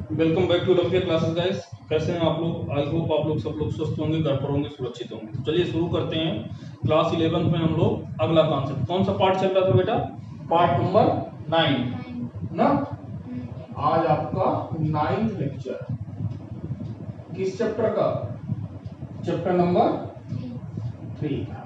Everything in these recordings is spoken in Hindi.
Welcome back to Rafia classes guys. कैसे हैं आप लोग? आई होप आप लोग सब लोग स्वस्थ होंगे, घर पर होंगे, सुरक्षित होंगे। तो चलिए शुरू करते हैं। क्लास 11 में हम लोग अगला कॉन्सेप्ट, कौन सा पार्ट चल रहा था बेटा? पार्ट नंबर 9 ना। आज आपका 9th लेक्चर, किस चैप्टर का? चैप्टर नंबर 3 का।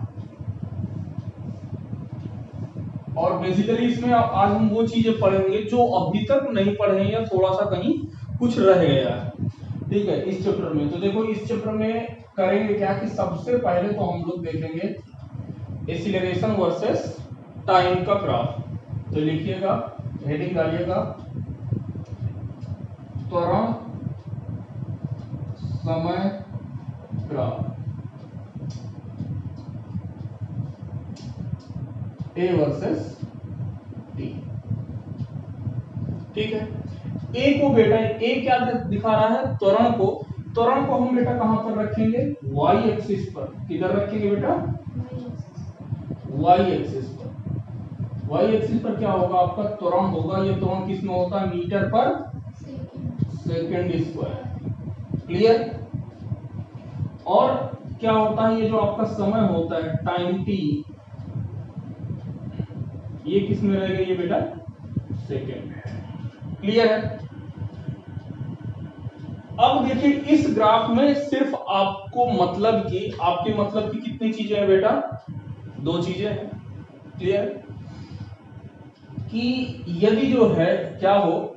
और बेसिकली इसमें आज हम वो चीजें पढ़ेंगे जो अभी तक नहीं पढ़े हैं या थोड़ा सा कहीं कुछ रह गया है। ठीक है, इस चैप्टर में तो देखो, इस चैप्टर में करेंगे क्या कि सबसे पहले तो हम लोग देखेंगे एक्सीलरेशन वर्सेस टाइम का ग्राफ। तो लिखिएगा, हेडिंग डालिएगा, त्वरण समय ग्राफ, ए वर्सेस टी। ठीक है, ए को बेटा, ए क्या दिखा रहा है? त्वरण को। त्वरण को हम बेटा कहां पर रखेंगे? वाई एक्सिस पर। किधर रखेंगे बेटा? वाई एक्सिस पर। वाई एक्सिस पर क्या होगा? आपका त्वरण होगा। ये त्वरण किस में होता है? मीटर पर सेकंड स्क्वायर। क्लियर? और क्या होता है? ये जो आपका समय होता है, टाइम टी, ये किस में रहेगा? ये बेटा सेकंड में। क्लियर है? अब देखिए, इस ग्राफ में सिर्फ आपको मतलब की, आपके मतलब की कितनी चीजें हैं बेटा? 2 चीजें हैं। क्लियर? कि यदि जो है क्या हो,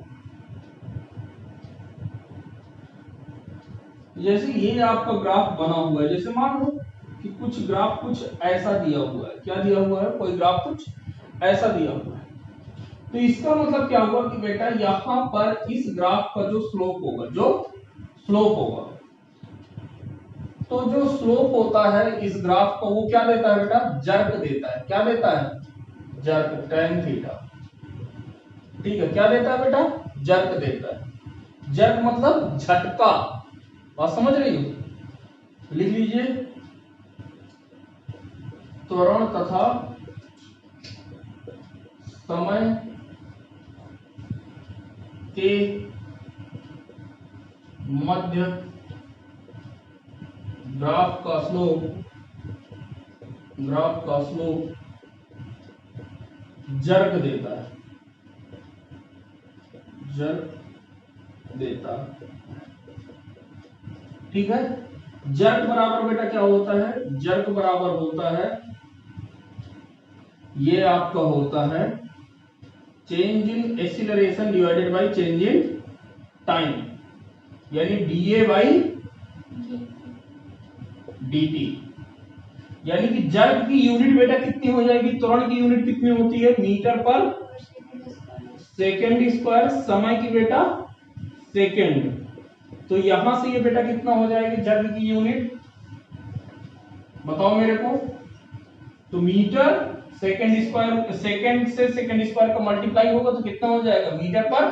जैसे ये आपका ग्राफ बना हुआ है, जैसे मान लो कि कुछ ग्राफ कुछ ऐसा दिया हुआ है। क्या दिया हुआ है? कोई ग्राफ कुछ ऐसा दिया हुआ है। तो इसका मतलब क्या हुआ कि बेटा यहां पर इस ग्राफ का जो स्लोप होगा, तो जो स्लोप होता है इस ग्राफ का, वो क्या देता है बेटा? जर्क देता है। क्या देता है? Jerk, tan theta. ठीक है, क्या देता है बेटा? जर्क देता है। जर्क मतलब झटका। बात समझ रही हो? लिख लीजिए, त्वरण तथा समय के मध्य ग्राफ का स्लोप जर्क देता है। जर्क देता है। ठीक है, जर्क बराबर बेटा क्या होता है? जर्क बराबर होता है, ये आपका होता है change in acceleration divided by change in time, यानी डीए बाई डीटी। यानी कि जर्क की यूनिट बेटा कितनी हो जाएगी? त्वरण की यूनिट कितनी होती है? मीटर पर सेकंड स्क्वायर। समय की बेटा सेकंड। तो यहां से ये बेटा कितना हो जाएगी जर्क की यूनिट? बताओ मेरे को। तो मीटर सेकंड स्क्वायर, सेकंड से सेकंड स्क्वायर का मल्टीप्लाई होगा तो कितना हो जाएगा? मीटर पर,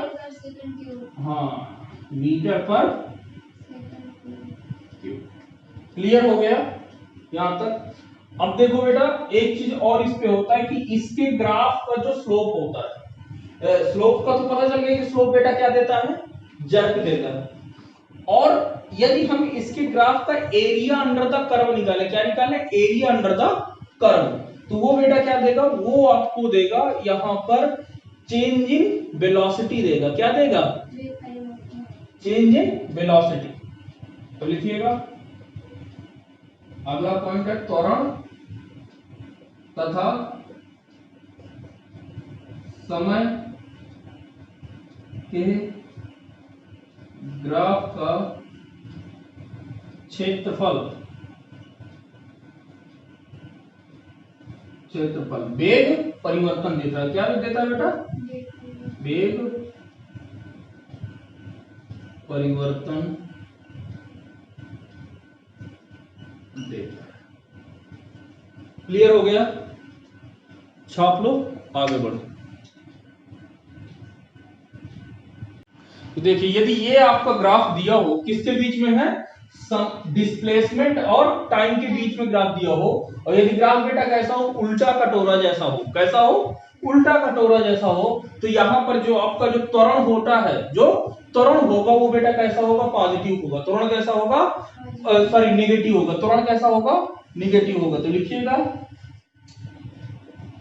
हाँ, मीटर पर क्यूब। क्लियर हो गया यहां तक? अब देखो बेटा, एक चीज और इस पे होता है कि इसके ग्राफ का जो स्लोप होता है, स्लोप का तो पता चल गया कि स्लोप बेटा क्या देता है? जर्क देता है। और यदि हम इसके ग्राफ का एरिया अंडर द कर्व निकाले, क्या निकाले? एरिया अंडर द कर्व, तो वो बेटा क्या देगा? वो आपको देगा यहां पर चेंज इन वेलोसिटी देगा। क्या देगा? Change in velocity. तो लिखिएगा, अगला पॉइंट है त्वरण तथा समय के ग्राफ का क्षेत्रफल वेग परिवर्तन देता है। क्या देता है बेटा? वेग परिवर्तन देता है। क्लियर हो गया? छाप लो, आगे बढ़ो। तो देखिए, यदि ये आपका ग्राफ दिया हो, किसके बीच में है? डिस्प्लेसमेंट और टाइम के बीच में ग्राफ दिया हो, और यदि ग्राफ बेटा कैसा हो? उल्टा कटोरा जैसा हो। कैसा हो? उल्टा कटोरा जैसा हो, तो यहां पर जो आपका जो त्वरण होता है, जो त्वरण होगा वो बेटा कैसा होगा, पॉजिटिव होगा। त्वरण कैसा होगा, सॉरी नेगेटिव होगा। त्वरण कैसा होगा, नेगेटिव होगा। तो लिखिएगा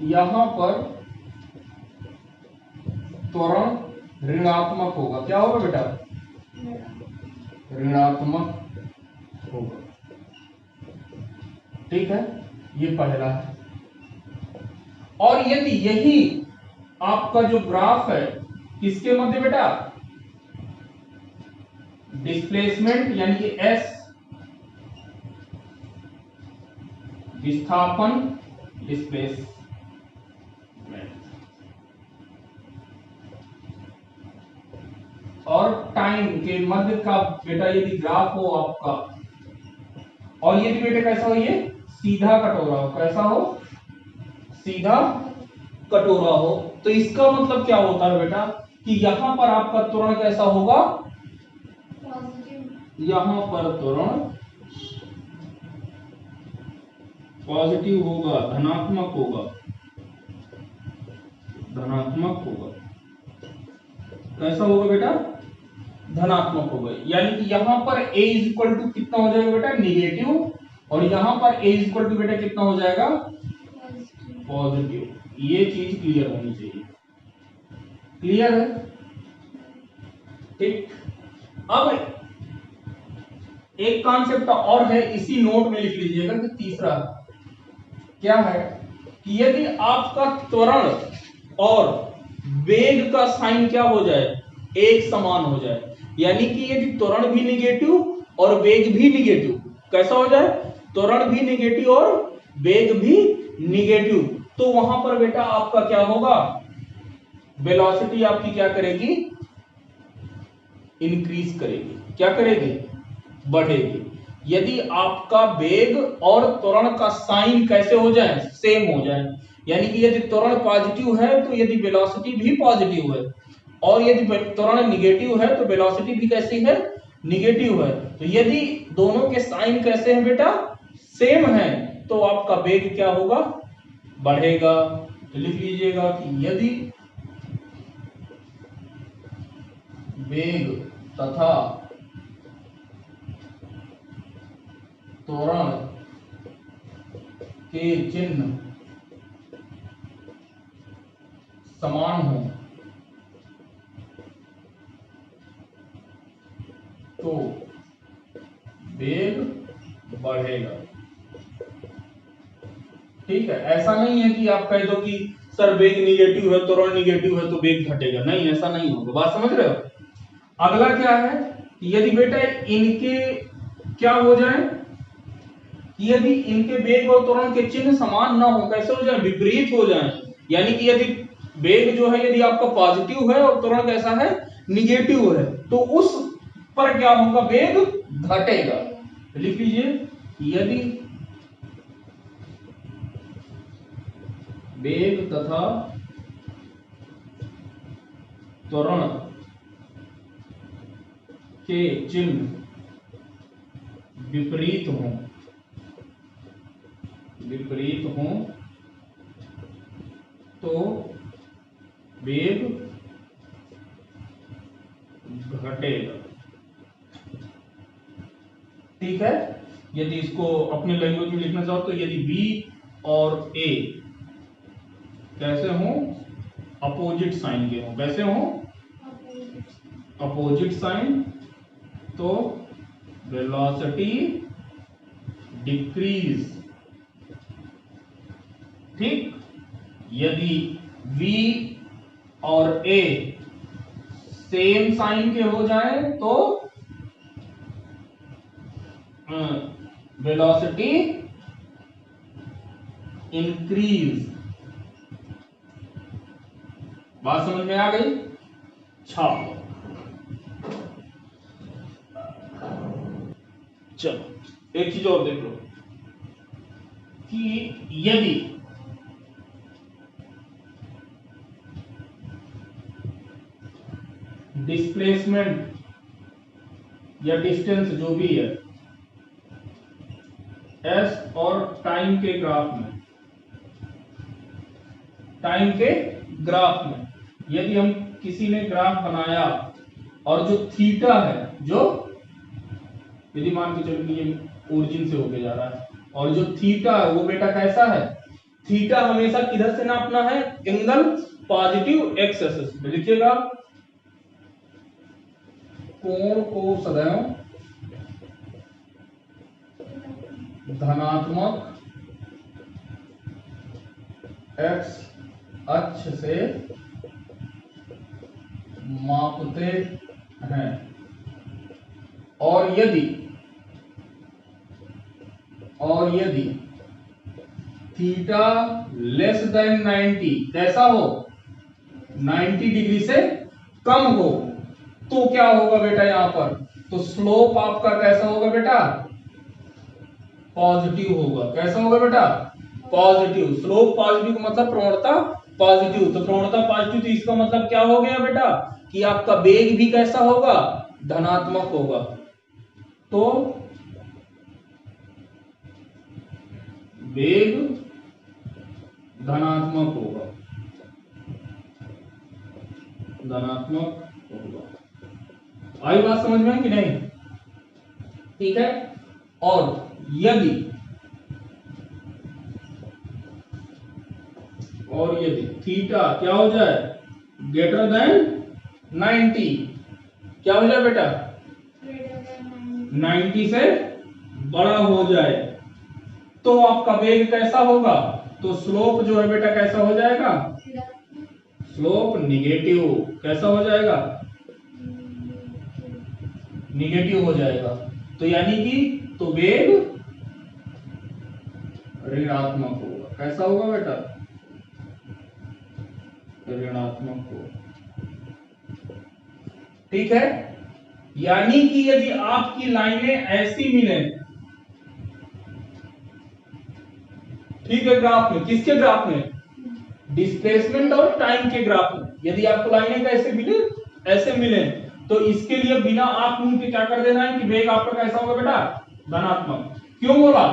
यहां पर त्वरण ऋणात्मक होगा। क्या होगा बेटा, ऋणात्मक होगा। ठीक है, ये पहला है। और यदि यही आपका जो ग्राफ है किसके मध्य बेटा, डिस्प्लेसमेंट यानी कि एस, विस्थापन डिस्प्लेसमेंट, और टाइम के मध्य का बेटा यदि ग्राफ हो आपका, और यदि बेटा कैसा हो, ये सीधा कटोरा हो, कैसा हो, सीधा कटोरा हो, तो इसका मतलब क्या होता है बेटा कि यहां पर आपका त्वरण कैसा होगा, यहां पर त्वरण पॉजिटिव होगा, धनात्मक होगा, धनात्मक होगा। कैसा होगा बेटा, धनात्मक होगा। यानी कि यहां पर a इज इक्वल टू कितना हो जाएगा बेटा, निगेटिव, और यहां पर a इज इक्वल टू बेटा कितना हो जाएगा, पॉजिटिव। ये चीज क्लियर होनी चाहिए। क्लियर है, ठीक। अब एक कॉन्सेप्ट और है, इसी नोट में लिख लीजिएगा कि तीसरा क्या है कि यदि आपका त्वरण और वेग का साइन क्या हो जाए, एक समान हो जाए, यानी कि यदि त्वरण भी निगेटिव और वेग भी निगेटिव, कैसा हो जाए, त्वरण भी निगेटिव और वेग भी निगेटिव, तो वहां पर बेटा आपका क्या होगा, वेलोसिटी आपकी क्या करेगी, इंक्रीज करेगी। क्या करेगी, बढ़ेगी। यदि आपका वेग और त्वरण का साइन कैसे हो जाए, सेम हो जाए, यानी कि यदि त्वरण पॉजिटिव है तो यदि वेलोसिटी भी पॉजिटिव है, और यदि त्वरण निगेटिव है तो वेलोसिटी भी कैसी है, निगेटिव है। तो यदि दोनों के साइन कैसे हैं बेटा, सेम है, तो आपका वेग क्या होगा, बढ़ेगा। तो लिख लीजिएगा कि यदि वेग तथा त्वरण के चिन्ह समान हो तो वेग बढ़ेगा। ठीक है, ऐसा नहीं है कि आप कह दो कि सर वेग निगेटिव है, त्वरण निगेटिव है तो वेग घटेगा, नहीं, ऐसा नहीं होगा। बात समझ रहे हो। अगला क्या है, यदि बेटा इनके क्या हो जाए, यदि इनके वेग और त्वरण के चिन्ह समान ना हो, कैसे हो जाए, विपरीत हो जाए, यानी कि यदि वेग जो है यदि आपका पॉजिटिव है और त्वरण कैसा है, निगेटिव है, तो उस पर क्या होगा, वेग घटेगा। लिख लीजिए, यदि वेग तथा त्वरण के चिन्ह विपरीत हों, विपरीत हों तो वेग घटेगा। ठीक है, यदि इसको अपने लैंग्वेज में लिखना चाहो तो यदि B और A कैसे हों, अपोजिट साइन के हों, कैसे हों, अपोजिट साइन, तो वेलोसिटी डिक्रीज। ठीक, यदि V और A सेम साइन के हो जाए तो वेलोसिटी इंक्रीज। बात समझ में आ गई, छाप। चलो एक चीज और देख लो कि यदि डिस्प्लेसमेंट या डिस्टेंस जो भी है एस और टाइम के ग्राफ में टाइम के ग्राफ में यदि हम किसी ने ग्राफ बनाया और जो थीटा है, जो यदि मान के चलो कि ये ओरिजिन से होके जा रहा है और जो थीटा है वो बेटा कैसा है, थीटा हमेशा किधर से नापना है, एंगल पॉजिटिव एक्स एक्सिस पे। लिखिएगा कोण को सदैव धनात्मक एक्स अक्ष से मापते हैं और यदि थीटा लेस देन 90 कैसा हो, 90 डिग्री से कम हो, तो क्या होगा बेटा यहां पर, तो स्लोप आपका कैसा होगा बेटा, पॉजिटिव होगा। कैसा होगा बेटा, पॉजिटिव। स्लोप पॉजिटिव का मतलब प्रवणता पॉजिटिव, तो प्रवणता पॉजिटिव, तो इसका मतलब क्या हो गया बेटा कि आपका वेग भी कैसा होगा, धनात्मक होगा। तो वेग धनात्मक होगा, धनात्मक होगा। आई बात समझ में कि नहीं, ठीक है। और यदि थीटा क्या हो जाए, ग्रेटर देन 90, क्या हो जाए बेटा, 90 से बड़ा हो जाए, तो आपका वेग कैसा होगा, तो स्लोप जो है बेटा कैसा हो जाएगा, स्लोप निगेटिव। कैसा हो जाएगा, निगेटिव हो जाएगा। तो यानी कि तो वेग ऋणात्मक होगा। कैसा होगा बेटा, ऋणात्मक होगा, ठीक है। यानी कि यदि आपकी लाइनें ऐसी मिले, ठीक है, ग्राफ में, किसके ग्राफ में, डिस्प्लेसमेंट और टाइम के ग्राफ में, यदि आपको लाइनें कैसे मिले, ऐसे मिले, तो इसके लिए बिना आंख मूंद के क्या कर देना है कि वेग आपका कैसा होगा बेटा, धनात्मक। क्यों बोला,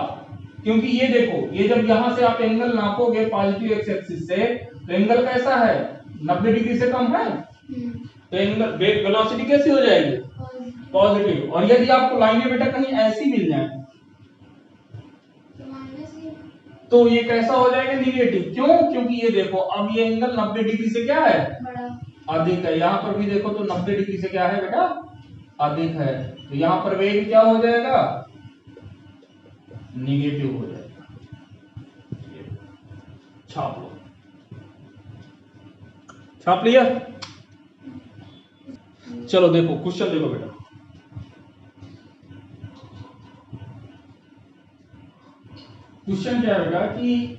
क्योंकि ये देखो, ये जब यहां से आप एंगल नापोगे पॉजिटिव एक्स एक्सिस से, तो एंगल कैसा है, 90 डिग्री से कम है, तो एंगल वेलोसिटी कैसी हो जाएगी, पॉजिटिव। और यदि आपको लाइनें बेटा कहीं ऐसी मिल जाए तो ये कैसा हो जाएगा, निगेटिव। क्यों, क्योंकि ये देखो अब ये एंगल 90 डिग्री से क्या है, अधिक है। यहां पर भी देखो तो 90 डिग्री से क्या है बेटा, अधिक है। तो यहां पर वेग क्या हो जाएगा, निगेटिव हो जाएगा। छाप लो, छाप लिया। चलो देखो क्वेश्चन देखो बेटा, क्वेश्चन क्या है बेटा कि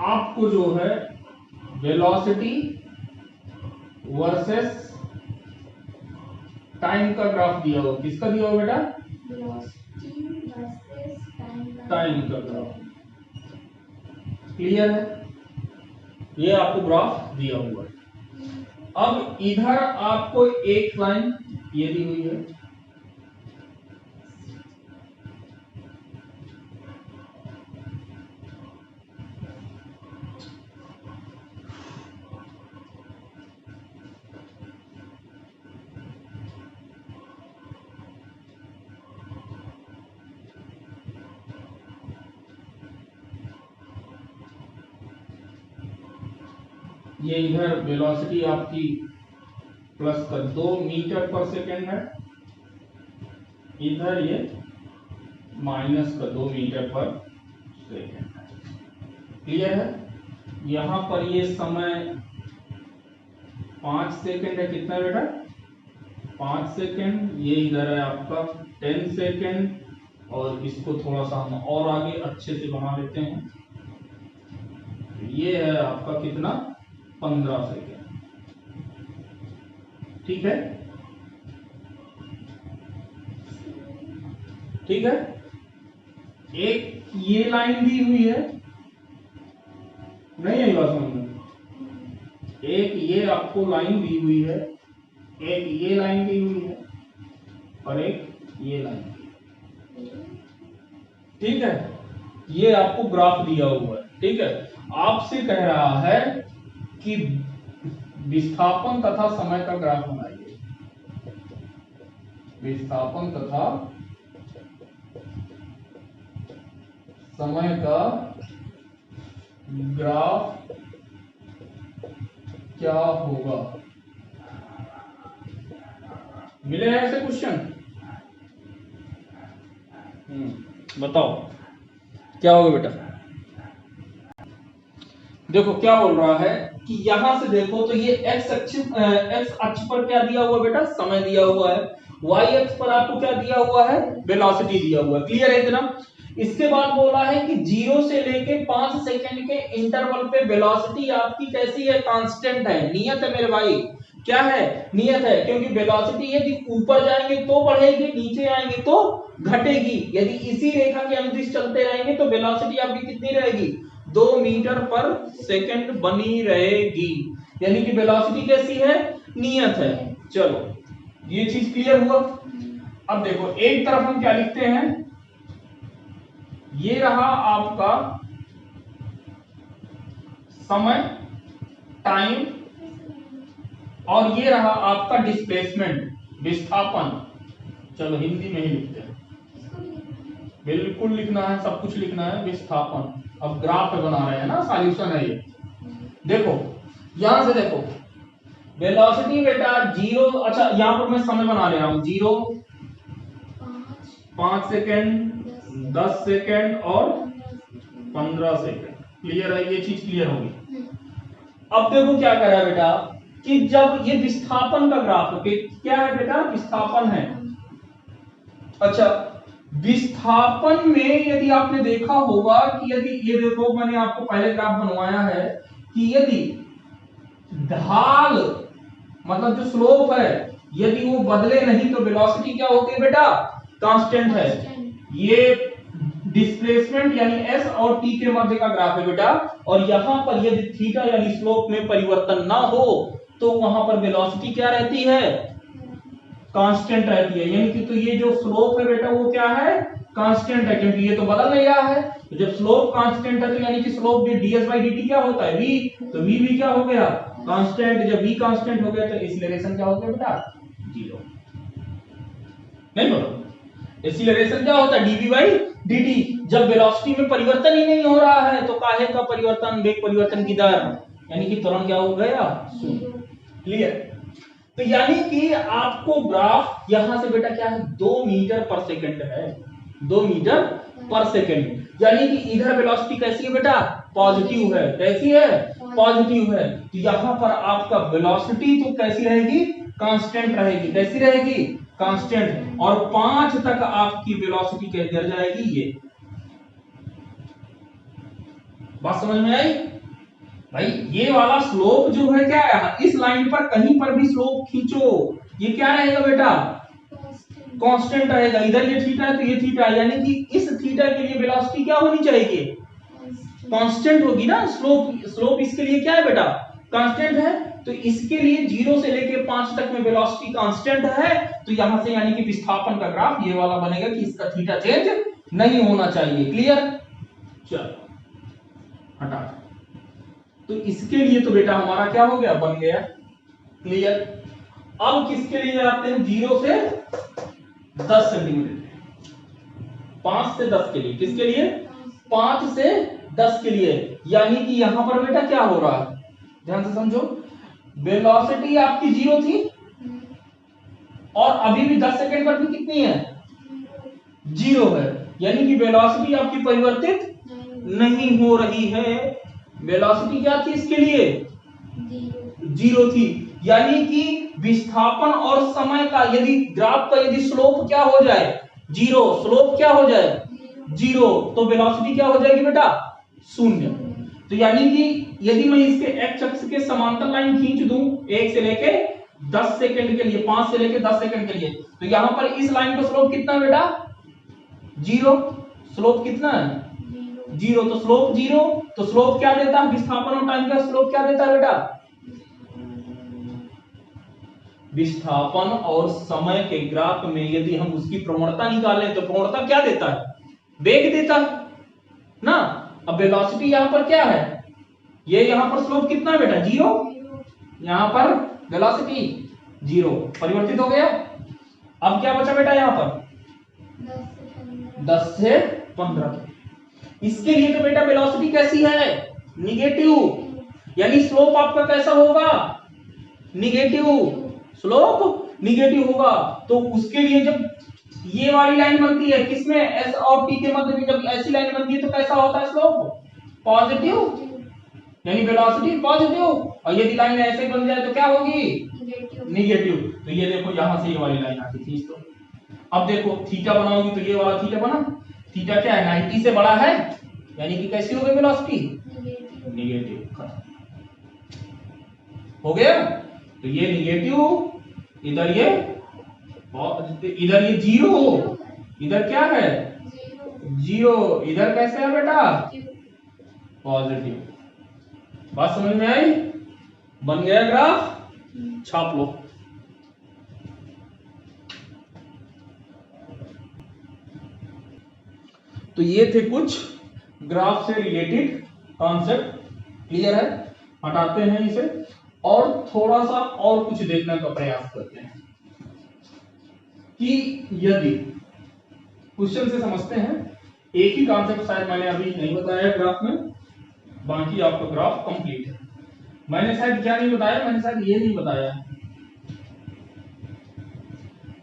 आपको जो है वेलोसिटी वर्सेस टाइम का ग्राफ दिया हो। किसका दिया हो बेटा, टाइम का ग्राफ। क्लियर है, ये आपको ग्राफ दिया हुआ है। अब इधर आपको एक लाइन ये दी हुई है, ये इधर वेलोसिटी आपकी प्लस का 2 मीटर पर सेकेंड है, इधर ये माइनस का 2 मीटर पर सेकेंड है। क्लियर है, यहां पर ये समय 5 सेकेंड है। कितना है बेटा, 5 सेकेंड। ये इधर है आपका 10 सेकेंड, और इसको थोड़ा सा हम और आगे अच्छे से बना लेते हैं। ये है आपका कितना, 15 सेकेंड। ठीक है, ठीक है। एक ये लाइन दी हुई है, नहीं आई बात समझ में, एक ये आपको लाइन दी हुई है, एक ये लाइन दी हुई है, और एक ये लाइन। ठीक है, ये आपको ग्राफ दिया हुआ है। ठीक है, आपसे कह रहा है कि विस्थापन तथा समय का ग्राफ बनाइए। विस्थापन तथा समय का ग्राफ क्या होगा। मिले हैं ऐसे क्वेश्चन? बताओ क्या होगा बेटा। देखो क्या बोल रहा है कि यहां से देखो तो ये एक्स अक्ष पर क्या दिया हुआ बेटा, समय दिया हुआ है। वाई अक्ष पर आपको क्या दिया हुआ है, वेलोसिटी दिया हुआ है। क्लियर है इतना? इसके बाद बोला है कि 0 से लेके 5 सेकंड के इंटरवल पे वेलोसिटी आपकी कैसी है, कांस्टेंट है। नियत है मेरे भाई, क्या है, नियत है। क्योंकि वेलोसिटी यदि ऊपर जाएंगे तो बढ़ेगी, नीचे आएंगे तो घटेगी। यदि इसी रेखा के अनुदिश चलते रहेंगे तो वेलोसिटी आपकी कितनी रहेगी, 2 मीटर पर सेकंड बनी रहेगी। यानी कि वेलोसिटी कैसी है, नियत है। चलो ये चीज क्लियर हुआ। अब देखो एक तरफ हम क्या लिखते हैं, ये रहा आपका समय, टाइम, और ये रहा आपका डिस्प्लेसमेंट, विस्थापन। चलो हिंदी में ही लिखते हैं, बिल्कुल लिखना है, सब कुछ लिखना है, विस्थापन। अब ग्राफ बना रहे हैं ना, सॉल्यूशन है ये। देखो यहां से देखो वेलोसिटी बेटा 0, अच्छा यहां पर मैं समय बना ले रहा हूं, 0, 5 सेकेंड, 10 सेकेंड और 15 सेकेंड। क्लियर है, ये चीज क्लियर होगी। अब देखो क्या कर रहा है बेटा कि जब ये विस्थापन का ग्राफ है, क्या है बेटा, विस्थापन है। अच्छा विस्थापन में यदि आपने देखा होगा कि यदि ये देखो मैंने आपको पहले ग्राफ बनवाया है कि यदि ढाल मतलब जो स्लोप है यदि वो बदले नहीं तो वेलोसिटी क्या होती है बेटा, कांस्टेंट है। ये डिस्प्लेसमेंट यानी एस और टी के मध्य का ग्राफ है बेटा। और यहां पर यदि थीटा यानी स्लोप में परिवर्तन ना हो तो वहां पर वेलोसिटी क्या रहती है, कांस्टेंट रहती है। यानी कि तो ये जो स्लोप है बेटा वो क्या है, कांस्टेंट है, क्योंकि ये तो बदल नहीं रहा है। तो जब स्लोप कांस्टेंट है तो यानी कि स्लोप भी ds/dt क्या होता है, v। तो v भी क्या हो गया, कांस्टेंट। जब v कांस्टेंट हो गया तो एक्सीलरेशन क्या हो गया बेटा, 0। नहीं बोलो एक्सीलरेशन क्या होता है, dv/dt। जब वेलोसिटी में परिवर्तन ही नहीं हो रहा है तो काहे का परिवर्तन, वेग परिवर्तन की दर, यानी कि त्वरण क्या हो गया, 0। क्लियर? तो यानी कि आपको ग्राफ यहां से बेटा क्या है, 2 मीटर पर सेकंड है, 2 मीटर पर सेकंड। यानी कि इधर वेलोसिटी कैसी है बेटा, पॉजिटिव है। कैसी है, पॉजिटिव है। तो यहां पर आपका वेलोसिटी तो कैसी रहेगी, कांस्टेंट रहेगी। कैसी रहेगी, कांस्टेंट। और 5 तक आपकी वेलोसिटी कैसे गिर जाएगी, ये बात समझ में आई भाई। ये वाला स्लोप जो है क्या है, इस लाइन पर कहीं पर भी स्लोप खींचो ये क्या रहेगा बेटा, कांस्टेंट रहेगा। इधर ये थीटा है तो ये थीटा है, यानी कि इस थीटा के लिए वेलोसिटी क्या होनी चाहिए, कांस्टेंट होगी ना। स्लोप इसके लिए क्या है बेटा, कांस्टेंट है। तो इसके लिए 0 से लेके 5 तक में वेलोसिटी कांस्टेंट है। तो यहां से यानी कि विस्थापन का ग्राफ ये वाला बनेगा कि इसका थीटा चेंज नहीं होना चाहिए। क्लियर? चलो हटा। तो इसके लिए तो बेटा हमारा क्या हो गया, बन गया। क्लियर? अब किसके लिए आते हैं, 0 से 10 सेंटीमीटर, 5 से 10 के लिए। किसके लिए, 5 से 10 के लिए। यानी कि यहां पर बेटा क्या हो रहा है, ध्यान से समझो। वेलोसिटी आपकी 0 थी और अभी भी 10 सेकंड पर भी कितनी है, 0 है। यानी कि वेलोसिटी आपकी परिवर्तित नहीं हो रही है। वेलोसिटी क्या थी इसके लिए, 0 थी। यानी कि विस्थापन और समय का यदि ग्राफ का यदि स्लोप क्या हो जाए, 0, स्लोप क्या हो जाए, 0, तो वेलोसिटी क्या हो जाएगी बेटा, 0। तो यानी कि यदि मैं इसके एक्स अक्ष के समांतर लाइन खींच दूं 1 से लेके 10 सेकंड के लिए, 5 से लेके 10 सेकंड के लिए, तो यहां पर इस लाइन का स्लोप कितना है बेटा, 0। स्लोप कितना है, 0। तो स्लोप 0, तो स्लोप क्या देता है, विस्थापन और टाइम का स्लोप क्या देता है बेटा, विस्थापन और समय के ग्राफ में यदि हम उसकी प्रवणता निकालें तो प्रवणता क्या देता है, वेग देता है ना। अब वेलोसिटी यहाँ पर क्या है, ये यहाँ पर स्लोप कितना है बेटा, 0, यहाँ पर वेलोसिटी 0, परिवर्तित हो गया। अब क्या बचा बेटा यहाँ पर 10 से 15। इसके लिए तो बेटा वेलोसिटी कैसी है, निगेटिव, यानी स्लोप आपका कैसा होगा, निगेटिव, स्लोप निगेटिव होगा। तो उसके लिए जब ये वाली लाइन बनती है किसमें, एस और टी के मध्य में जब ऐसी लाइन बनती है तो कैसा होता है स्लोप, पॉजिटिव, यानी वेलोसिटी पॉजिटिव। और यदि लाइन ऐसे बन जाए तो क्या होगी, निगेटिव। तो ये देखो यहां से ये वाली लाइन आती थी तो अब देखो थीटा बनाओगी तो ये वाला थीटा बना, थीटा क्या है 90 से बड़ा है, यानी कि कैसी हो गई वेलोसिटी, निगेटिव, हो गया। तो ये निगेटिव, इधर ये 0, इधर क्या है 0, इधर कैसे है बेटा पॉजिटिव। बात समझ में आई, बन गया ग्राफ, छाप लो। तो ये थे कुछ ग्राफ से रिलेटेड कॉन्सेप्ट, क्लियर है। हटाते हैं इसे और थोड़ा सा और कुछ देखने का प्रयास करते हैं कि यदि क्वेश्चन से समझते हैं, एक ही कॉन्सेप्ट शायद मैंने अभी नहीं बताया ग्राफ में, बाकी आपका ग्राफ कंप्लीट है। मैंने शायद क्या नहीं बताया, मैंने शायद ये नहीं बताया,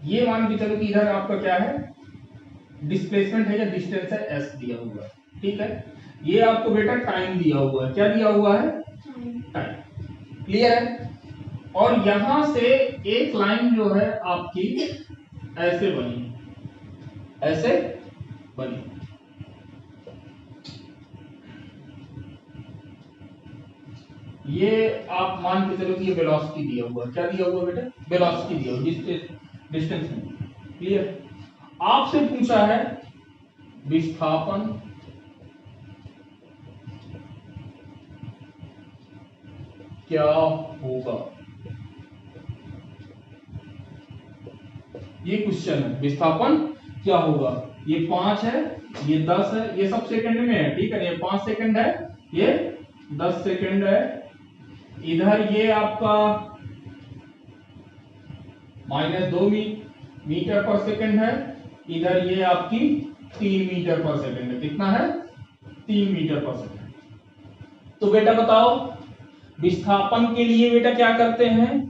ये मान के चलो कि इधर आपका क्या है डिस्प्लेसमेंट है या डिस्टेंस है एस दिया हुआ है, ठीक है। ये आपको बेटा टाइम दिया हुआ है, क्या दिया हुआ है टाइम, क्लियर है। और यहां से एक लाइन जो है आपकी ऐसे बनी, ऐसे बनी, ये आप मान के चलो कि ये वेलोसिटी दिया हुआ है, क्या दिया हुआ बेटा वेलोसिटी दिया हुआ डिस्टेंस में, क्लियर। आपसे पूछा है विस्थापन क्या होगा, ये क्वेश्चन है, विस्थापन क्या होगा। ये 5 है, ये 10 है, ये सब सेकंड में है, ठीक है। ये 5 सेकंड है, ये 10 सेकंड है, इधर ये आपका -2 मीटर पर सेकंड है, इधर ये आपकी 3 मीटर पर सेकंड है, कितना है 3 मीटर पर सेकंड। तो बेटा बताओ विस्थापन के लिए बेटा क्या करते हैं,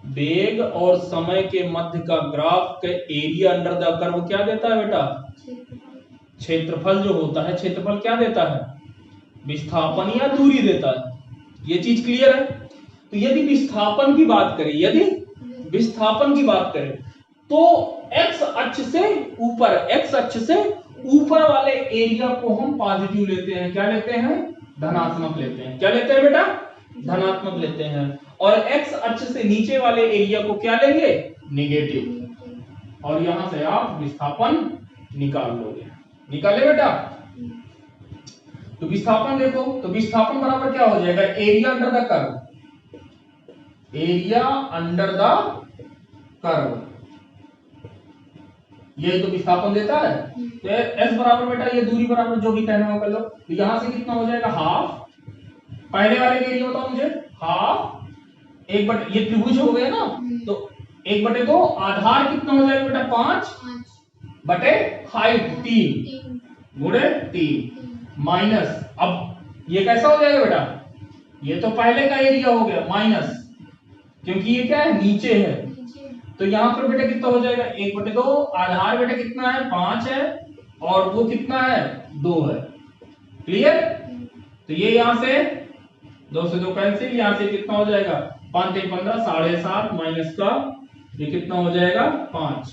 वेग और समय के मध्य का ग्राफ के एरिया अंडर द कर्व क्या देता है बेटा, क्षेत्रफल जो होता है, क्षेत्रफल क्या देता है, विस्थापन या दूरी देता है। ये चीज क्लियर है। तो यदि विस्थापन की बात करें, यदि विस्थापन की बात करें तो एक्स अक्ष से ऊपर, एक्स अक्ष से ऊपर वाले एरिया को हम पॉजिटिव लेते हैं, क्या लेते हैं धनात्मक लेते हैं, क्या लेते हैं बेटा धनात्मक लेते हैं। और एक्स अक्ष से नीचे वाले एरिया को क्या लेंगे निगेटिव, और यहां से आप विस्थापन निकाल लोगे, निकाले बेटा। तो विस्थापन देखो, तो विस्थापन बराबर क्या हो जाएगा area under the curve, area under the curve, ये तो विस्थापन देता है। तो एस बराबर बेटा ये दूरी बराबर जो भी कहना हो कर लो। तो यहां से कितना हो जाएगा हाफ, पहले वाले के लिए बताओ मुझे, हाफ 1/, ये त्रिभुज हो गया ना, तो 1/2 आधार कितना हो जाएगा बेटा 5 बटे हाइट 3 गुणे 3 माइनस, अब ये कैसा हो जाएगा बेटा, ये तो पहले का एरिया हो गया माइनस, क्योंकि ये क्या है नीचे है, तो यहां पर बेटा कितना हो जाएगा 1/2 आधार बेटा कितना है 5 है, और वो कितना है 2 है, क्लियर। तो ये यहां से 2 से 2 कैंसिल, यहां से कितना हो जाएगा 5 × 15 7.5 माइनस का ये कितना हो जाएगा 5,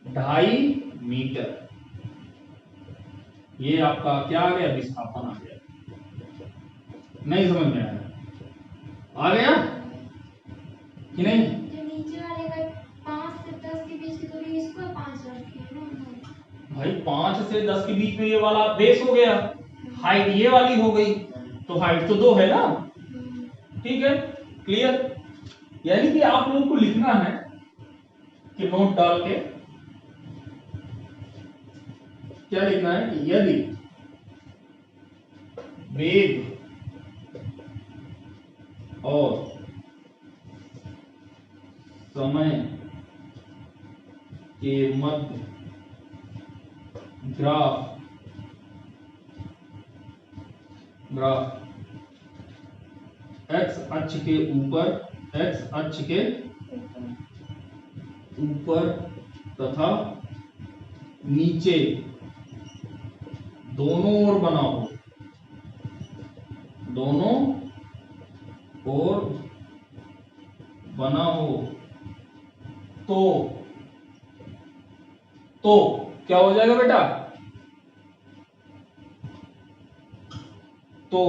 2.5 मीटर। ये आपका क्या आ गया विस्थापन आ गया, नहीं समझ में आया, आ गया कि नहीं। भाई 5 से 10 के बीच में ये वाला बेस हो गया, हाइट ये वाली हो गई, तो हाइट तो 2 है ना, ठीक है, क्लियर। यानी कि आप लोगों को लिखना है कि नोट डाल के क्या लिखना है कि यदि वेग और समय के मध्य ग्राफ एक्स अक्ष के ऊपर तथा नीचे दोनों ओर बना हो तो क्या हो जाएगा बेटा? तो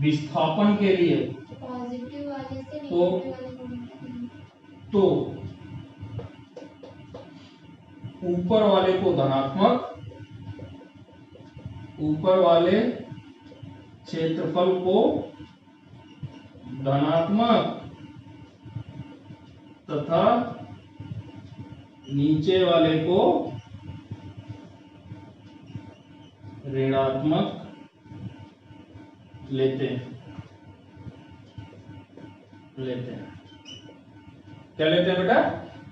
विस्थापन के लिए पॉजिटिव वाले से तो ऊपर वाले को धनात्मक, ऊपर वाले क्षेत्रफल को धनात्मक तथा नीचे वाले को ऋणात्मक लेते हैं। क्या लेते हैं बेटा?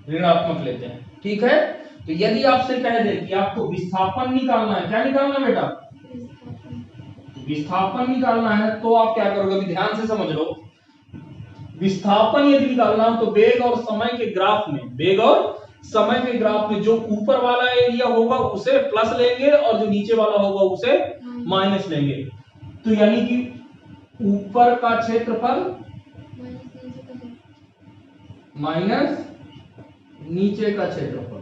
ऋणात्मक लेते हैं। ठीक है, तो यदि आपसे कह दे कि आपको विस्थापन निकालना है, क्या निकालना है बेटा? विस्थापन निकालना है, तो आप क्या करोगे? अभी ध्यान से समझ लो। विस्थापन यदि निकालना हो तो वेग और समय के ग्राफ में जो ऊपर वाला एरिया होगा उसे प्लस लेंगे और जो नीचे वाला होगा उसे माइनस लेंगे। तो यानी कि ऊपर का क्षेत्रफल माइनस नीचे का क्षेत्रफल।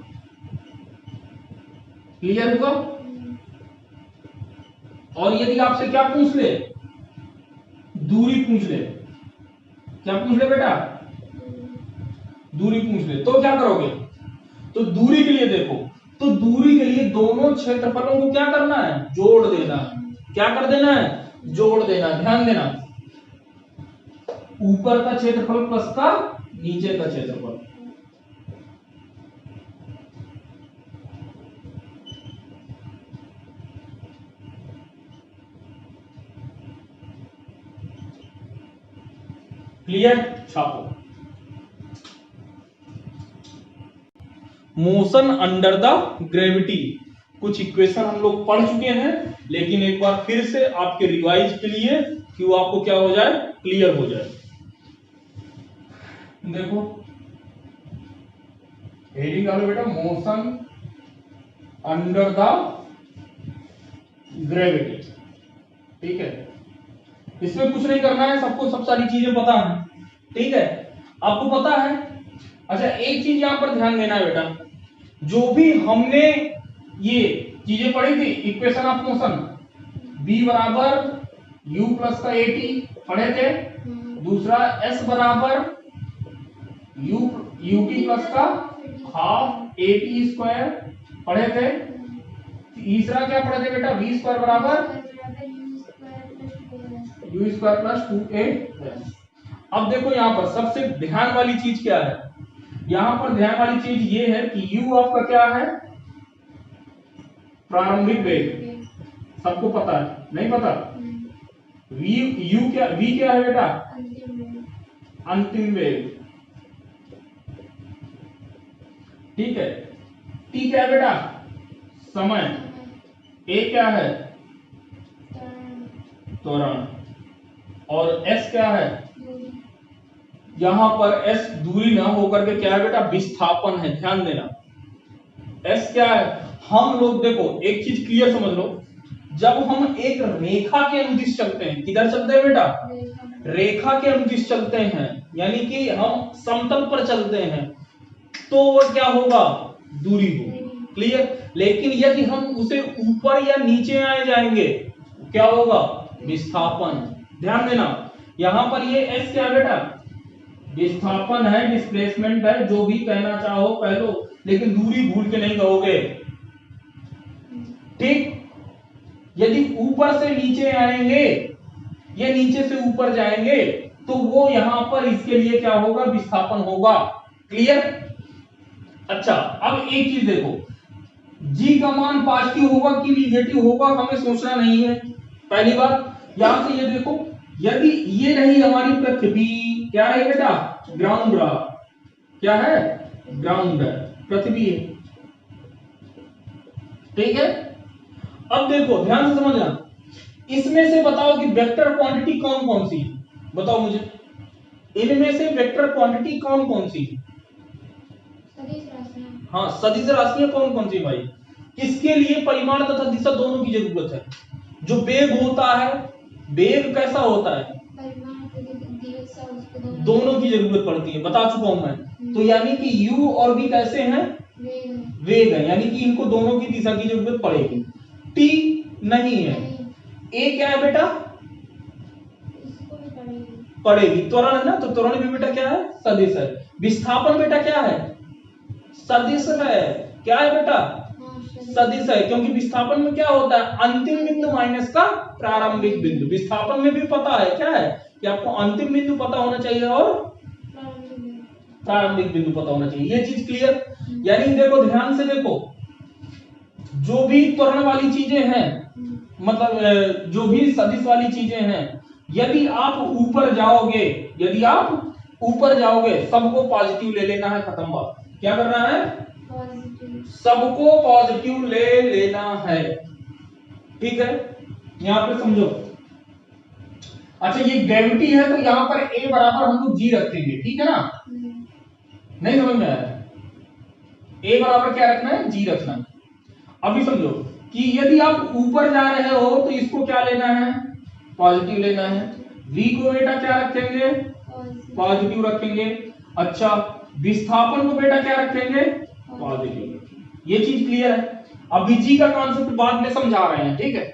क्लियर हुआ? और यदि आपसे क्या पूछ ले? दूरी पूछ ले। क्या पूछ ले बेटा? दूरी पूछ ले, तो क्या करोगे? तो दूरी के लिए देखो, तो दूरी के लिए दोनों क्षेत्रफलों को क्या करना है? जोड़ देना। क्या कर देना है? जोड़ देना। ध्यान देना, ऊपर का क्षेत्रफल प्लस का नीचे का क्षेत्रफल। क्लियर? छापो। मोशन अंडर द ग्रेविटी, कुछ इक्वेशन हम लोग पढ़ चुके हैं, लेकिन एक बार फिर से आपके रिवाइज के लिए कि वो आपको क्या हो जाए? क्लियर हो जाए। देखो हेडिंग डालो बेटा, मोशन अंडर द ग्रेविटी। ठीक है, इसमें कुछ नहीं करना है, सबको सब सारी चीजें पता है। ठीक है, आपको पता है। अच्छा, एक चीज यहां पर ध्यान देना है बेटा, जो भी हमने ये चीजें पढ़ी थी, इक्वेशन ऑफ मोशन, b बराबर u प्लस का at पढ़े थे। दूसरा s बराबर ut प्लस का हाफ at स्क्वायर पढ़े थे। तीसरा क्या पढ़े थे बेटा? v स्क्वायर बराबर u स्क्वायर प्लस 2a। अब देखो यहां पर सबसे ध्यान वाली चीज क्या है? यहां पर ध्यान वाली चीज ये है कि u आपका क्या है? प्रारंभिक वेग। सबको पता है? नहीं पता? v क्या है बेटा? अंतिम वेग। ठीक है, t क्या है बेटा? समय। a क्या है? त्वरण। और s क्या है? यहां पर s दूरी ना होकर के क्या है बेटा? विस्थापन है। ध्यान देना, s क्या है? हम लोग देखो एक चीज क्लियर समझ लो, जब हम एक रेखा के अनुदिश चलते हैं, किधर चलते हैं बेटा? रेखा के अनुदिश चलते हैं, यानी कि हम समतल पर चलते हैं, तो वो क्या होगा? दूरी होगी। क्लियर? लेकिन यदि हम उसे ऊपर या नीचे आए जाएंगे, क्या होगा? विस्थापन। ध्यान देना, यहां पर ये s क्या बेटा? विस्थापन है, डिस्प्लेसमेंट है, जो भी कहना चाहो कह लो, लेकिन दूरी भूल के नहीं कहोगे। ठीक? यदि ऊपर से नीचे आएंगे या नीचे से ऊपर जाएंगे तो वो यहां पर इसके लिए क्या होगा, विस्थापन होगा। क्लियर। अच्छा, अब एक चीज देखो, जी का मान पॉजिटिव होगा कि निगेटिव होगा हमें सोचना नहीं है। पहली बात यहां से ये देखो, यदि ये रही हमारी पृथ्वी, क्या रही बेटा, ग्राउंड रहा, क्या है, ग्राउंड है, पृथ्वी है। ठीक है। अब देखो ध्यान से समझना, इसमें से बताओ कि वेक्टर क्वांटिटी कौन कौन सी है, बताओ मुझे, इनमें से वेक्टर क्वांटिटी कौन कौन सी है? सदिश राशियां। हाँ, सदिश राशियां कौन कौन सी भाई? किसके लिए परिमाण तथा दिशा दोनों की जरूरत है? जो वेग होता है, वेग कैसा होता है, परिमाण दिशा उसको दोनों की जरूरत पड़ती है, बता चुका हूं मैं। तो यानी कि u और v कैसे हैं, वेग है, यानी कि इनको दोनों की दिशा की जरूरत पड़ेगी। t नहीं है, a क्या है बेटा, इसको भी पड़ेगी, पड़ेगी, त्वरण है ना, तो त्वरण भी बेटा क्या है, सदिश है। विस्थापन बेटा क्या है, सदिश है, क्या है बेटा, सदिश है, क्योंकि विस्थापन में क्या होता है, अंतिम बिंदु माइनस का प्रारंभिक बिंदु। विस्थापन में भी पता है क्या है कि आपको अंतिम बिंदु पता होना चाहिए और प्रारंभिक बिंदु पता होना चाहिए, ये चीज क्लियर। यानी देखो ध्यान से देखो, जो भी त्वरण वाली चीजें हैं, मतलब जो भी सदिश वाली चीजें हैं, यदि आप ऊपर जाओगे, यदि आप ऊपर जाओगे, सबको पॉजिटिव ले लेना है, खत्म बात। क्या करना है, सबको पॉजिटिव ले लेना है। ठीक है, यहां पे समझो। अच्छा, ये ग्रेविटी है तो यहां पर a बराबर हम लोग g रखेंगे, ठीक है ना, नहीं समझ में आया, a बराबर क्या रखना है, g रखना है। अभी समझो कि यदि आप ऊपर जा रहे हो तो इसको क्या लेना है, पॉजिटिव लेना है। v को बेटा क्या रखेंगे, पॉजिटिव रखेंगे। अच्छा, विस्थापन को बेटा क्या रखेंगे, पॉजिटिव। ये चीज क्लियर है। अभी जी का कॉन्सेप्ट बाद में समझा रहे हैं, ठीक है।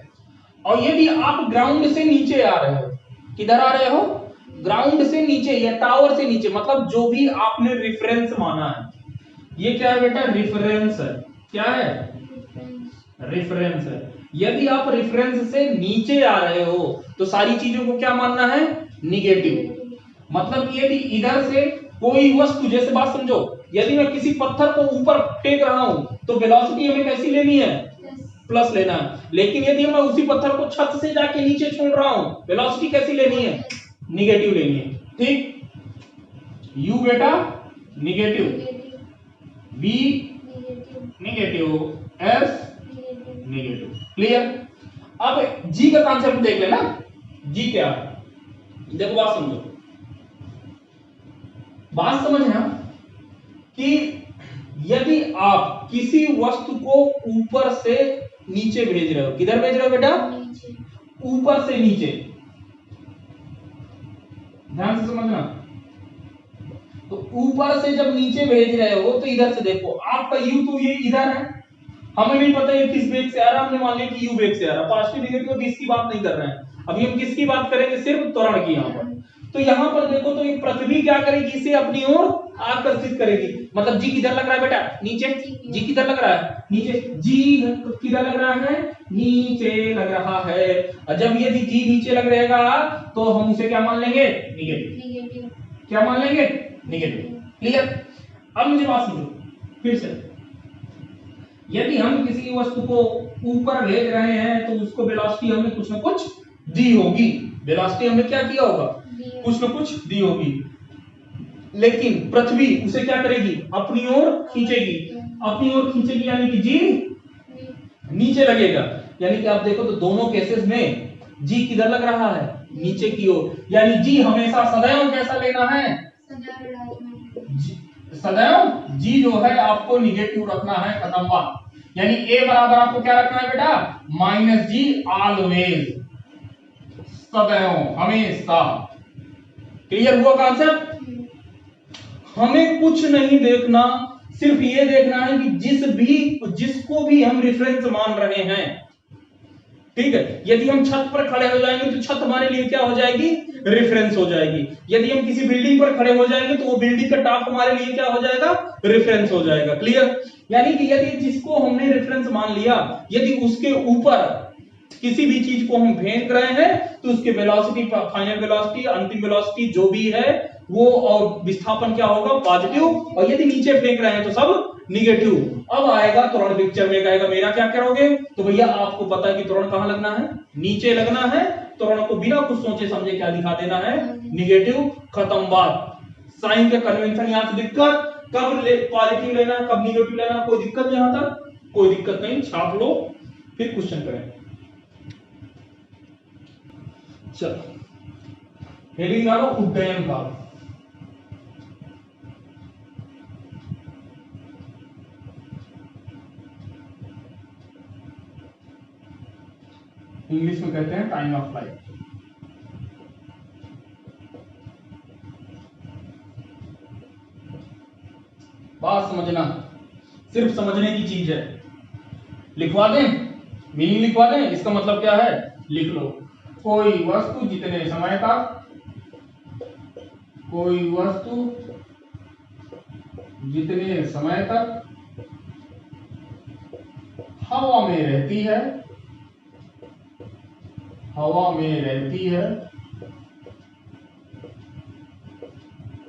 और यदि आप ग्राउंड से नीचे आ रहे हो, किधर आ रहे हो, ग्राउंड से नीचे या टावर से नीचे, मतलब जो भी आपने रेफरेंस माना है, ये क्या है बेटा, रेफरेंस है, क्या है, रेफरेंस है। यदि आप रेफरेंस से नीचे आ रहे हो तो सारी चीजों को क्या मानना है, निगेटिव। मतलब यदि इधर से कोई वस्तु, जैसे बात समझो, यदि मैं किसी पत्थर को ऊपर फेंक रहा हूं तो वेलोसिटी हमें कैसी लेनी है, प्लस लेना है। लेकिन यदि मैं उसी पत्थर को छत से जाके नीचे छोड़ रहा हूं, वेलोसिटी कैसी लेनी है, निगेटिव लेनी है। ठीक, u बेटा negative, v negative, s negative. Clear. अब g का कॉन्सेप्ट देख लेना, g क्या है, देखो बात समझो, बात समझना कि यदि आप किसी वस्तु को ऊपर से नीचे भेज रहे हो, किधर भेज रहे हो बेटा, ऊपर से नीचे, ध्यान से समझना। तो ऊपर से जब नीचे भेज रहे हो तो इधर से देखो, आपका u तो ये इधर है, हमें नहीं पता ये किस वेग से आ रहा है, हमने मान लिया कि u वेग से आ रहा है। पॉजिटिव निगेटिव इसकी बात नहीं कर रहे हैं, अभी हम किसकी बात करेंगे, सिर्फ त्वरण की। यहां पर तो यहां पर देखो, तो एक पृथ्वी क्या करेगी, इसे अपनी ओर आकर्षित करेगी। मतलब जी किधर लग रहा है बेटा, नीचे, जी किधर लग रहा है, नीचे, जी किधर लग रहा है, नीचे लग रहा है। और जब यदि जी नीचे लग रहेगा तो हम उसे क्या मान लेंगे, निगेटिव। क्या मान लेंगे, निगेटिव। क्लियर। अब मुझे बात समझो फिर से, यदि हम किसी वस्तु को ऊपर भेज रहे हैं तो उसको वेलोसिटी हमने कुछ ना कुछ दी होगी, वेलोसिटी हमने क्या किया होगा, कुछ ना कुछ दी होगी। लेकिन पृथ्वी उसे क्या करेगी, अपनी ओर खींचेगी, अपनी ओर खींचेगी, यानी कि जी नीचे लगेगा। यानी कि आप देखो तो दोनों केसेस में जी किधर लग रहा है, नीचे की ओर। यानी जी हमेशा सदैव कैसा लेना है, सदैव जी जो है आपको निगेटिव रखना है, खत्म बात। यानी a बराबर आपको क्या रखना है बेटा, माइनस जी, ऑलवेज, सदैव, हमेशा। क्लियर हुआ कॉन्सेप्ट। हमें कुछ नहीं देखना, सिर्फ ये देखना है कि जिसको भी हम रेफरेंस मान रहे हैं, ठीक है। यदि हम छत पर खड़े हो जाएंगे तो छत हमारे लिए क्या हो जाएगी, रेफरेंस हो जाएगी। यदि हम किसी बिल्डिंग पर खड़े हो जाएंगे तो वो बिल्डिंग का टॉप हमारे लिए क्या हो जाएगा, रेफरेंस हो जाएगा। क्लियर। यानी कि यदि जिसको हमने रेफरेंस मान लिया, यदि उसके ऊपर किसी भी चीज को हम फेंक रहे हैं तो उसके वेलोसिटी, फाइनल वेलोसिटी, अंतिम वेलोसिटी जो भी है वो और विस्थापन क्या होगा, पॉजिटिव, और यदि नीचे फेंक रहे हैं तो सब निगेटिव। अब आएगा त्वरण पिक्चर में, कहेगा मेरा क्या करोगे, तो भैया आपको पता है कि त्वरण कहां लगना है, नीचे लगना है। त्वरण को बिना कुछ सोचे समझे क्या दिखा देना है, निगेटिव, खत्म बात। साइन के कन्वेंशन यहां से दिक्कत, कब पॉजिटिव लेना कब निगेटिव लेना, कोई दिक्कत नहीं, यहां तक कोई दिक्कत नहीं, छाप लो फिर क्वेश्चन करें। चलो हेडिंग डालो उड्डयन काल। इंग्लिश में कहते हैं टाइम ऑफ फ्लाइट। बात समझना, सिर्फ समझने की चीज है। लिखवा दें, मीनिंग लिखवा दें, इसका मतलब क्या है लिख लो। कोई वस्तु जितने समय तक, कोई वस्तु जितने समय तक हवा में रहती है, हवा में रहती है,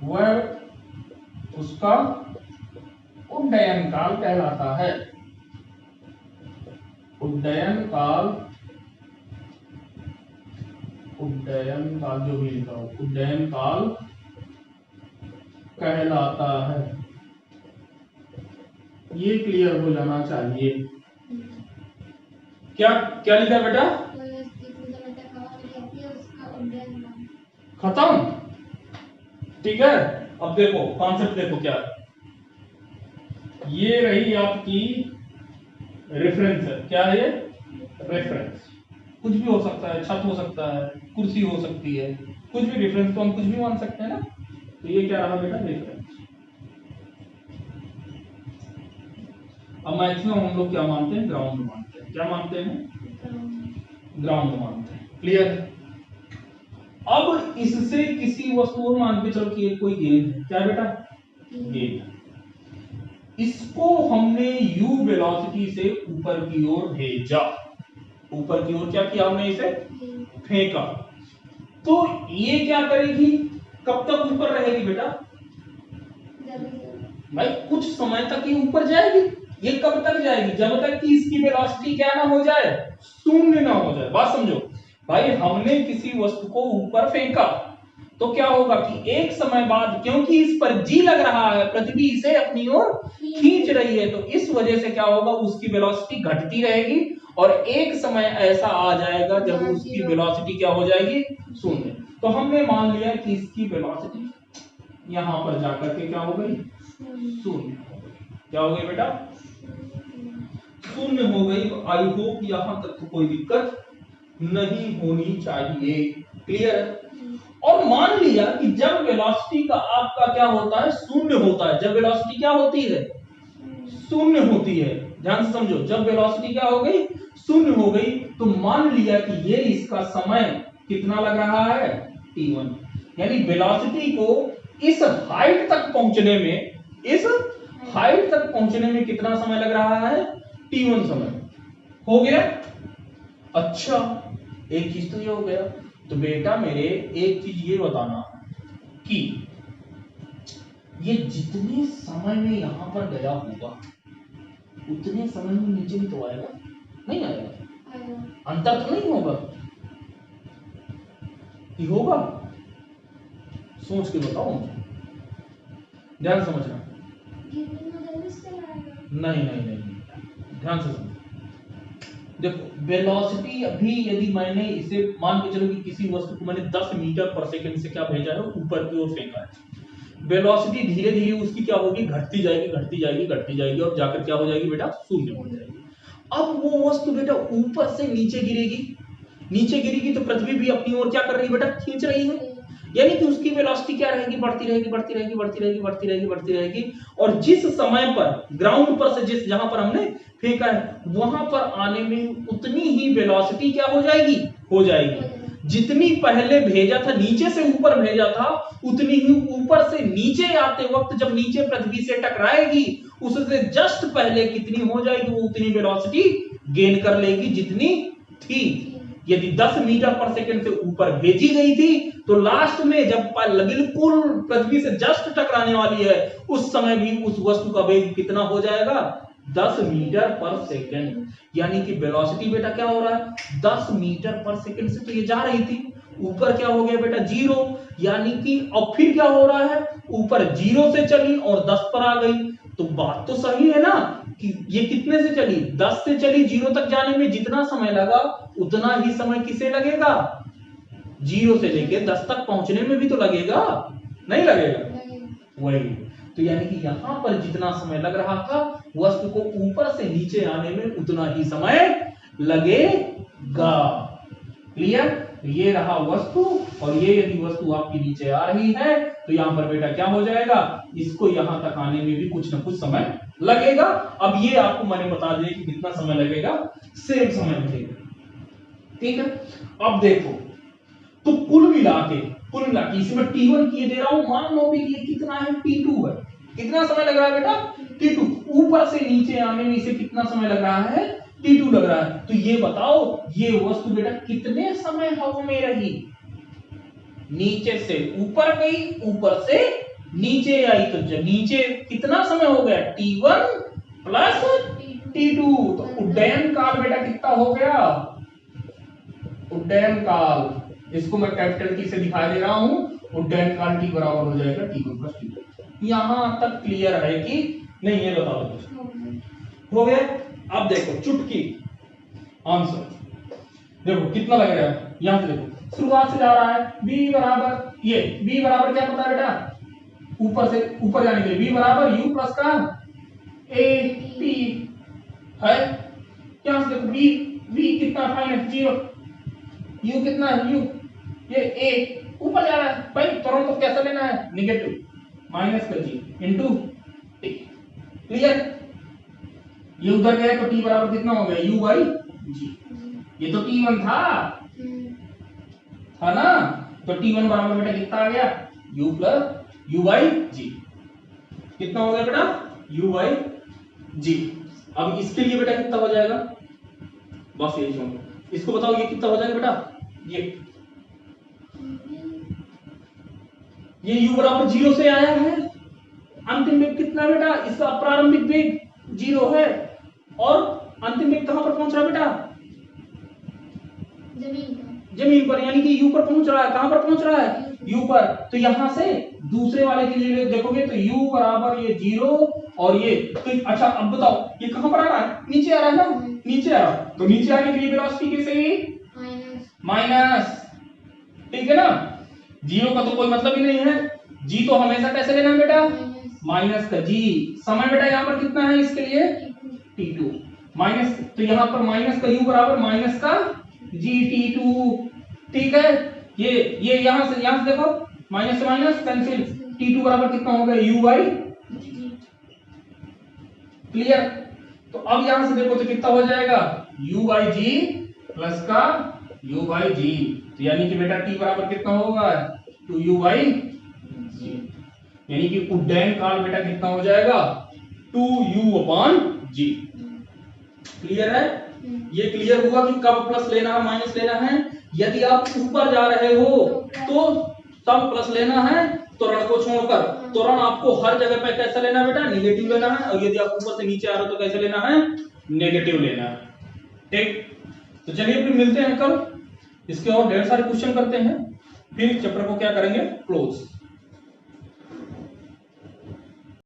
वह उसका उड्डयन काल कहलाता है। उड्डयन काल, उड्डयन काल जो भी लिखा हो, उड्डयन काल कहलाता है। ये क्लियर हो जाना चाहिए। क्या क्या लिखा बेटा, खत्म, ठीक है। अब देखो कॉन्सेप्ट देखो क्या है, ये रही आपकी रेफरेंस है, क्या है ये रेफरेंस, कुछ भी हो सकता है, छत हो सकता है, कुर्सी हो सकती है, कुछ भी, रेफरेंस तो हम कुछ भी मान सकते हैं ना। तो ये क्या रहा बेटा, रेफरेंस। अब मैक्सिमम हम लोग क्या मानते हैं, ग्राउंड मानते हैं। क्या मानते हैं, ग्राउंड मानते हैं, क्लियर। अब इससे किसी वस्तु को मान के चलो कि ये कोई गेंद है, क्या बेटा, गेंद। इसको हमने u वेलोसिटी से ऊपर की ओर भेजा, ऊपर की ओर क्या किया हमने, इसे फेंका। तो ये क्या करेगी, कब तक ऊपर रहेगी बेटा, भाई कुछ समय तक ही ऊपर जाएगी। ये कब तक जाएगी, जब तक कि इसकी वेलोसिटी क्या ना हो जाए, शून्य ना हो जाए। बात समझो भाई, हमने किसी वस्तु को ऊपर फेंका तो क्या होगा कि एक समय बाद, क्योंकि इस पर जी लग रहा है, पृथ्वी इसे अपनी ओर खींच रही है, तो इस वजह से क्या होगा, उसकी वेलोसिटी घटती रहेगी और एक समय ऐसा आ जाएगा जब उसकी वेलोसिटी क्या हो जाएगी, शून्य। तो हमने मान लिया कि इसकी वेलोसिटी यहां पर जाकर के क्या हो गई, शून्य हो गई। क्या हो गई बेटा, शून्य हो गई। आई होप यहां तक तो कोई दिक्कत नहीं होनी चाहिए, क्लियर। और मान लिया कि जब वेलोसिटी का आपका क्या होता है, शून्य होता है। जब वेलोसिटी क्या होती है, शून्य होती है, ध्यान से समझो। जब वेलोसिटी क्या हो गई, शून्य हो गई, तो मान लिया कि ये इसका समय कितना लग रहा है, t1। यानी वेलोसिटी को इस हाइट तक पहुंचने में, इस हाइट तक पहुंचने में कितना समय लग रहा है, t1 समय हो गया। अच्छा, एक चीज तो ये हो गया। तो बेटा मेरे एक चीज ये बताना कि ये जितने समय में यहां पर गया होगा उतने समय में नीचे भी तो आएगा, नहीं आएगा, अंतर तो नहीं होगा, ये होगा, सोच के बताओ मुझे, ध्यान समझना। नहीं नहीं नहीं, ध्यान से समझो। देखो वेलोसिटी अभी यदि मैंने इसे मान के चलो कि किसी वस्तु को मैंने 10 मीटर पर सेकंड से क्या भेजा है, ऊपर की ओर फेंका है। वेलोसिटी धीरे धीरे उसकी क्या होगी, घटती जाएगी, घटती जाएगी, घटती जाएगी और जाकर क्या हो जाएगी बेटा, शून्य हो जाएगी। अब वो वस्तु बेटा ऊपर से नीचे गिरेगी, नीचे गिरेगी तो पृथ्वी भी अपनी ओर क्या कर रही है बेटा, खींच रही है। यानी कि उसकी वेलोसिटी क्या रहेगी, बढ़ती रहेगी, बढ़ती रहेगी, बढ़ती रहेगी, बढ़ती रहेगी, बढ़ती रहेगी। और जिस समय पर ग्राउंड पर से जिस जहां पर हमने फेंका है वहां पर आने में उतनी ही वेलोसिटी क्या हो जाएगी, हो जाएगी। जितनी पहले भेजा था, नीचे से ऊपर भेजा था, उतनी ही ऊपर से नीचे आते वक्त जब नीचे पृथ्वी से टकराएगी उससे जस्ट पहले कितनी हो जाएगी, वो उतनी वेलोसिटी गेन कर लेगी जितनी थी। यदि 10 मीटर पर सेकंड से ऊपर भेजी गई थी तो लास्ट में जब बिल्कुल पृथ्वी से जस्ट टकराने वाली है उस समय भी उस वस्तु का वेग कितना हो जाएगा, 10 मीटर पर सेकंड। यानी कि वेलोसिटी बेटा क्या हो रहा है, 10 मीटर पर सेकंड से तो ये जा रही थी, ऊपर क्या हो गया बेटा 0, यानी कि अब फिर क्या हो रहा है, ऊपर 0 से चली और 10 पर आ गई। तो बात तो सही है ना कि ये कितने से चली, 10 से चली, 0 तक जाने में जितना समय लगा उतना ही समय किसे लगेगा, 0 से लेके 10 तक पहुंचने में भी तो लगेगा, नहीं लगेगा, वही। तो यानी कि यहां पर जितना समय लग रहा था वस्तु को ऊपर से नीचे आने में उतना ही समय लगेगा। क्लियर? ये रहा वस्तु, और ये यदि वस्तु आपकी नीचे आ रही है तो यहां पर बेटा क्या हो जाएगा, इसको यहां तक आने में भी कुछ ना कुछ समय लगेगा। अब ये आपको मैंने बता दिया कि कितना समय लगेगा, सेम समय लगेगा। ठीक है, अब देखो तो कुल मिला के इसमें T1 किए दे रहा हूं, मान लो भी ये कितना है, T2 है। कितना समय लग रहा है बेटा, T2। ऊपर से नीचे आने में इसे कितना समय लग रहा है, T2 लग रहा है। तो ये बताओ ये वस्तु बेटा कितने समय हवा में रही, नीचे से ऊपर गई, ऊपर से नीचे आई, तो जब नीचे कितना समय हो गया, T1 प्लस T2। तो उड्डयन काल बेटा कितना हो गया, उड्डयन काल, इसको मैं कैपिटल टी से दिखा दे रहा हूं, उड्डयन काल टी बराबर हो जाएगा T1 प्लस T2। यहां तक क्लियर है कि नहीं, ये बताओ कुछ हो गया। अब देखो चुटकी आंसर, देखो कितना लग रहा है, यहां से देखो शुरुआत से जा रहा है, b बराबर, ये b बराबर क्या पता है बेटा, ऊपर से ऊपर जाने के लिए b बराबर u प्लस का a t है। यहां से देखो b कितना फाइनल 0, u कितना है u, ये a ऊपर जा रहा है भाई, तुरंत तो कैसा लेना है, नेगेटिव, माइनस का g इंटू t। क्लियर? ये उधर गया तो t बराबर कितना हो गया, u बाई g। ये तो t1 था ना, तो t1 बराबर बेटा कितना आ गया, u plus u by g। कितना हो गया बेटा, u बाई g। अब इसके लिए बेटा कितना हो जाएगा, बस यही समझो, इसको बताओ ये कितना हो जाएगा बेटा, ये u बराबर 0 से आया है, अंतिम वेग कितना बेटा, इसका प्रारंभिक वेग 0 है, और अंतिम वेग कहां पर पहुंच रहा है बेटा, जमीन पर, यानी कि u पर पहुंच रहा है। कहां पर पहुंच रहा है, u पर। तो यहां से दूसरे वाले के लिए देखोगे तो u बराबर ये 0 और ये तो, अच्छा अब बताओ ये कहां पर आ रहा है, नीचे आ रहा है ना, नीचे आ रहा है, तो नीचे आने के लिए वेलोसिटी कैसे है, माइनस। ठीक है ना, 0 का तो कोई मतलब ही नहीं है, g तो हमेशा कैसे लेना है बेटा, माइनस का g। समय बेटा यहाँ पर कितना है इसके लिए, t2 माइनस, तो यहाँ पर माइनस का u बराबर माइनस का g t2। ठीक है, ये यहां से देखो, माइनस से माइनस कैंसिल, t2 बराबर कितना हो गया, u बाई g। क्लियर? तो अब यहां से देखो तो कितना हो जाएगा, u बाई g प्लस का u बाई g। तो यानी कि बेटा t बराबर कितना होगा, 2u बाई g। यानी कि उड्डयन काल बेटा कितना हो जाएगा, 2u अपॉन g। क्लियर है? ये क्लियर हुआ कि कब प्लस लेना है माइनस लेना है। यदि आप ऊपर जा रहे हो तो तब प्लस लेना है त्वरण को छोड़कर, त्वरण आपको हर जगह पे कैसा लेना है बेटा, नेगेटिव लेना है, और यदि आप ऊपर से नीचे आ रहे हो तो कैसे लेना है, नेगेटिव लेना है। ठीक, तो चलिए फिर मिलते हैं कल, इसके और ढेर सारे क्वेश्चन करते हैं, फिर चैप्टर को क्या करेंगे, क्लोज।